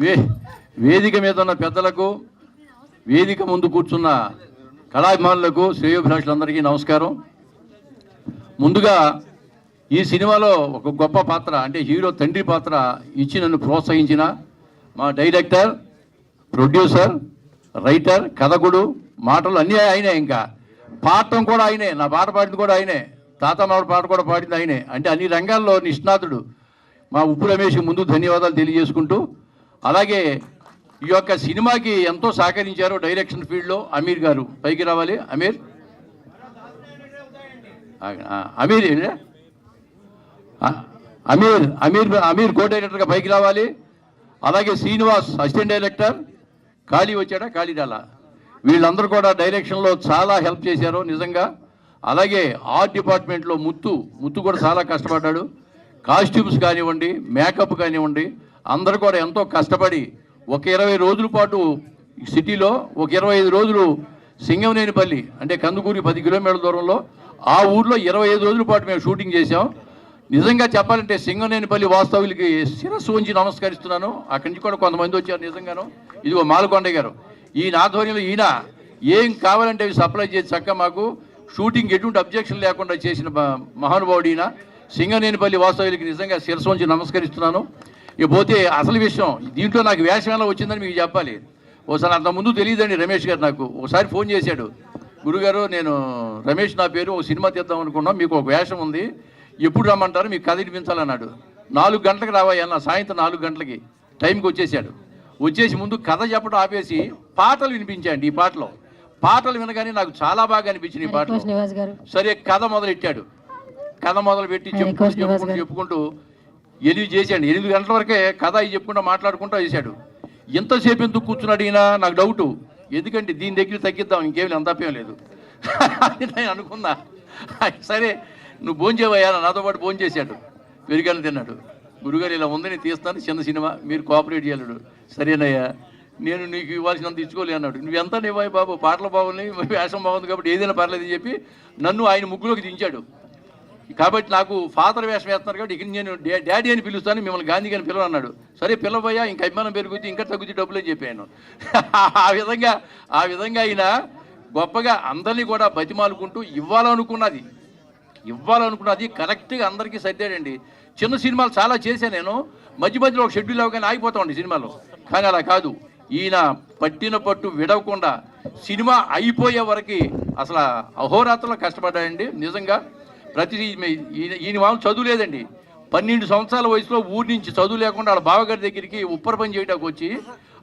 వేదిక మీద ఉన్న పెద్దలకు, వేదిక ముందు కూర్చున్న కళాభిమానులకు, శ్రేయోభిలాషులందరికీ నమస్కారం. ముందుగా ఈ సినిమాలో ఒక గొప్ప పాత్ర అంటే హీరో తండ్రి పాత్ర ఇచ్చి నన్ను ప్రోత్సహించిన మా డైరెక్టర్, ప్రొడ్యూసర్, రైటర్, కథకుడు, మాటలు అన్నీ ఆయనే. ఇంకా పాడటం కూడా ఆయనే, నా పాట పాడింది కూడా ఆయనే, తాత మావిడ పాట కూడా పాడింది ఆయనే. అంటే అన్ని రంగాల్లో నిష్ణాతుడు మా ఉప్పు రమేష్కి ముందు ధన్యవాదాలు తెలియజేసుకుంటూ, అలాగే ఈ యొక్క సినిమాకి ఎంతో సహకరించారు డైరెక్షన్ ఫీల్డ్లో అమీర్ గారు. పైకి రావాలి అమీర్. అమీర్ అమీర్ అమీర్ అమీర్ కో డైరెక్టర్గా పైకి రావాలి. అలాగే శ్రీనివాస్ అసిస్టెంట్ డైరెక్టర్. ఖాళీ వచ్చాడా? ఖాళీ రాలా. వీళ్ళందరూ కూడా డైరెక్షన్లో చాలా హెల్ప్ చేశారు నిజంగా. అలాగే ఆర్ట్ డిపార్ట్మెంట్లో ముత్తు కూడా చాలా కష్టపడ్డాడు. కాస్ట్యూమ్స్ కానివ్వండి, మేకప్ కానివ్వండి, అందరూ కూడా ఎంతో కష్టపడి ఒక 20 రోజుల పాటు సిటీలో, ఒక 25 రోజులు సింగమనేనిపల్లి అంటే కందుకూరి 10 కిలోమీటర్ల దూరంలో ఆ ఊర్లో 25 రోజుల పాటు మేము షూటింగ్ చేసాం. నిజంగా చెప్పాలంటే సింగమనేనిపల్లి వాస్తవులకి శిరస్సు ఉంచి నమస్కరిస్తున్నాను. అక్కడి నుంచి కూడా కొంతమంది వచ్చారు నిజంగాను. ఇదిగో మాలకొండ గారు, ఈయన ఆధ్వర్యంలో ఈయన ఏం కావాలంటే అవి సప్లై చేసి చక్కగా మాకు షూటింగ్ ఎటువంటి అబ్జెక్షన్ లేకుండా చేసిన మహానుభావుడు ఈయన. సింగమనేనిపల్లి వాస్తవులకి నిజంగా శిరస్సు ఉంచి నమస్కరిస్తున్నాను. ఇకపోతే అసలు విషయం, దీంట్లో నాకు వేషం ఎలా వచ్చిందని మీకు చెప్పాలి. ఒకసారి అంతకుముందు తెలియదండి రమేష్ గారు నాకు ఒకసారి ఫోన్ చేశాడు. గురుగారు, నేను రమేష్ నా పేరు, ఒక సినిమా తీద్దాం అనుకున్నాం, మీకు ఒక వేషం ఉంది, ఎప్పుడు రమ్మంటారు, మీకు కథ వినిపించాలన్నాడు. 4 గంటలకు రావాయన్న, సాయంత్రం 4 గంటలకి టైంకి వచ్చేసాడు. వచ్చేసి ముందు కథ చెప్పడం ఆపేసి పాటలు వినిపించాడు. ఈ పాటలు వినగానే నాకు చాలా బాగా అనిపించింది ఈ పాటలు. సరే కథ మొదలెట్టాడు. కథ మొదలుపెట్టి చెప్పుకుంటూ 8 చేశాడు. 8 గంటల వరకే కథ చెప్పుకుంటూ మాట్లాడుకుంటూ చేశాడు. ఎంతసేపు ఎందుకు కూర్చున్నాడు ఈయన నాకు డౌటు. ఎందుకంటే దీని దగ్గర తగ్గిద్దాం, ఇంకేమి అంత తప్పేం లేదు నేను అనుకున్నా. సరే నువ్వు భోంచేవయ్యా, నాతో పాటు భోంచేశాడు. పెరిగాను తిన్నాడు. గురుగారు ఇలా ఉంది, నేను తీస్తాను చిన్న సినిమా, మీరు కోఆపరేట్ చేయలేడు. సరేనయ్యా, నేను నీకు ఇవ్వాల్సినంత ఇచ్చుకోలే అన్నాడు. నువ్వు ఎంత ఇవ్వాలి బాబు, పాటలు బాగున్నాయి, వేషం బాగుంది కాబట్టి ఏదైనా పర్లేదని చెప్పి నన్ను ఆయన ముగ్గులోకి దించాడు. కాబట్టి నాకు ఫాదర్ వేషం వేస్తున్నారు కాబట్టి ఇక నేను డాడీ అని పిలుస్తాను, మిమ్మల్ని గాంధీ అని పిలవన్నాడు. సరే పిలవయ్యా, ఇంక అభిమానం పెరుగుతుంది, ఇంకా తగ్గుతుంది డబ్బులు అని చెప్పాను. ఆ విధంగా ఆయన గొప్పగా అందరినీ కూడా బతిమాలుకుంటూ ఇవ్వాలనుకున్నది కరెక్ట్గా అందరికీ సర్దాడండి. చిన్న సినిమాలు చాలా చేశాను నేను, మధ్యలో ఒక షెడ్యూల్ అవ్వగానే ఆగిపోతామండి సినిమాలో. కానీ అలా కాదు, ఈయన పట్టిన పట్టు విడవకుండా సినిమా అయిపోయే వరకు అసలు అహోరాత్రంలో కష్టపడ్డాడండి నిజంగా. ఈయన వాళ్ళు చదువు లేదండి. 12 సంవత్సరాల వయసులో ఊరి నుంచి చదువు లేకుండా వాళ్ళ బావగారి దగ్గరికి ఉప్పర్ పని చేయడానికి వచ్చి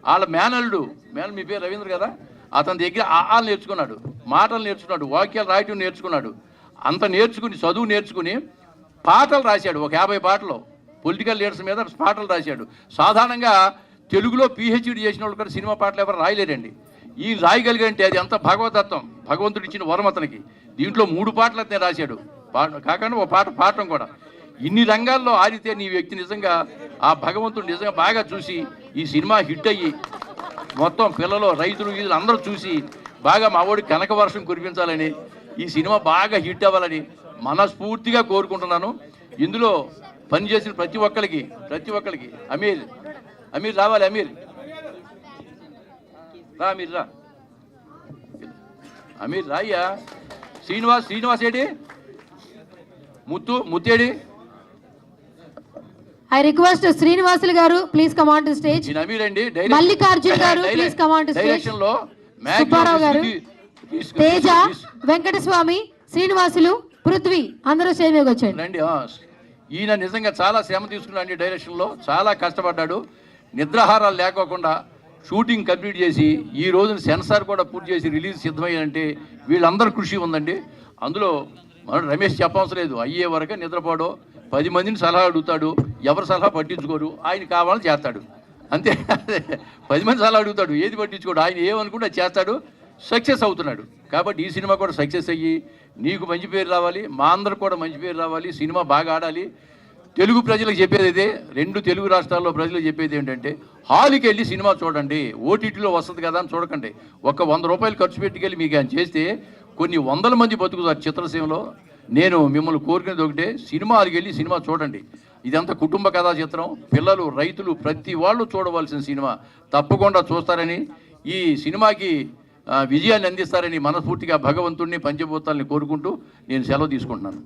వాళ్ళ మేనల్లుడు మీ పేరు రవీంద్ర కదా, అతని దగ్గర ఆలు నేర్చుకున్నాడు, మాటలు నేర్చుకున్నాడు, వాక్యాలు రాయటం నేర్చుకున్నాడు. అంత నేర్చుకుని చదువు నేర్చుకుని పాటలు రాశాడు. ఒక 50 పాటలు పొలిటికల్ లీడర్స్ మీద పాటలు రాశాడు. సాధారణంగా తెలుగులో PhD చేసిన వాళ్ళు కూడా సినిమా పాటలు ఎవరు రాయలేరండి. ఈ రాయగలిగంటే అది ఎంత భగవతత్వం, భగవంతుడు ఇచ్చిన వరం అతనికి. దీంట్లో 3 పాటలు అతనే రాశాడు, కాకుండా ఒక పాట పాడటం కూడా. ఇన్ని రంగాల్లో ఆడితే నీ వ్యక్తి నిజంగా ఆ భగవంతుడు నిజంగా బాగా చూసి ఈ సినిమా హిట్ అయ్యి మొత్తం పిల్లలు, రైతులు, వీధులు అందరూ చూసి బాగా మా వాడికి కనక వర్షం కురిపించాలని, ఈ సినిమా బాగా హిట్ అవ్వాలని మనస్ఫూర్తిగా కోరుకుంటున్నాను. ఇందులో పనిచేసిన ప్రతి ఒక్కరికి అమీర్ రావాలి. అమీర్ రా అమీర్ రాయ్యా. శ్రీనివాస్ ఏడి, ముత్తేడి. I request శ్రీనివాసులు గారు please come on to stage. Ameer అండి. మల్లికార్జున్ గారు please come on to stage. Direction లో సుబ్బారావు గారు, తేజ, వెంకటస్వామి, శ్రీనివాసులు, పృథ్వీ అందరూ స్టేజ్ మీదకి వచ్చాడు రండి. ఈయన నిజంగా చాలా శ్రమ తీసుకున్నాడు డైరెక్షన్ లో, చాలా కష్టపడ్డాడు. నిద్రాహారాలు లేకోకుండా షూటింగ్ కంప్లీట్ చేసి ఈ రోజున సెన్సార్ కూడా పూర్తి చేసి రిలీజ్ సిద్ధమయ్యారంటే వీళ్ళందరూ కృషి ఉందండి. అందులో మనం రమేష్ చెప్పవసరం లేదు, అయ్యే వరకు నిద్రపోవడం, 10 మందిని సలహా అడుగుతాడు, ఎవరి సలహా పట్టించుకోరు, ఆయన కావాలని చేస్తాడు అంతే. 10 మంది సలహా అడుగుతాడు, ఏది పట్టించుకోడు, ఆయన ఏమనుకుంటే చేస్తాడు, సక్సెస్ అవుతున్నాడు. కాబట్టి ఈ సినిమా కూడా సక్సెస్ అయ్యి నీకు మంచి పేరు రావాలి, మా అందరికి కూడా మంచి పేరు రావాలి, సినిమా బాగా ఆడాలి. తెలుగు ప్రజలకు చెప్పేది ఇదే, 2 తెలుగు రాష్ట్రాల్లో ప్రజలకు చెప్పేది ఏంటంటే హాల్కి వెళ్ళి సినిమా చూడండి, ఓటీటీలో వస్తుంది కదా అని చూడకండి. ఒక 100 రూపాయలు ఖర్చు పెట్టుకెళ్ళి మీకు ఆయన చేస్తే కొన్ని 100 మంది బతుకుతారు చిత్రసీమలో. నేను మిమ్మల్ని కోరుకునేది ఒకటే, సినిమా హాల్కి వెళ్ళి సినిమా చూడండి. ఇదంతా కుటుంబ కథా చిత్రం. పిల్లలు, రైతులు, ప్రతి వాళ్ళు చూడవలసిన సినిమా. తప్పకుండా చూస్తారని, ఈ సినిమాకి విజయాన్ని అందిస్తారని మనస్ఫూర్తిగా భగవంతుడిని, పంచభూతాలని కోరుకుంటూ నేను సెలవు తీసుకుంటున్నాను.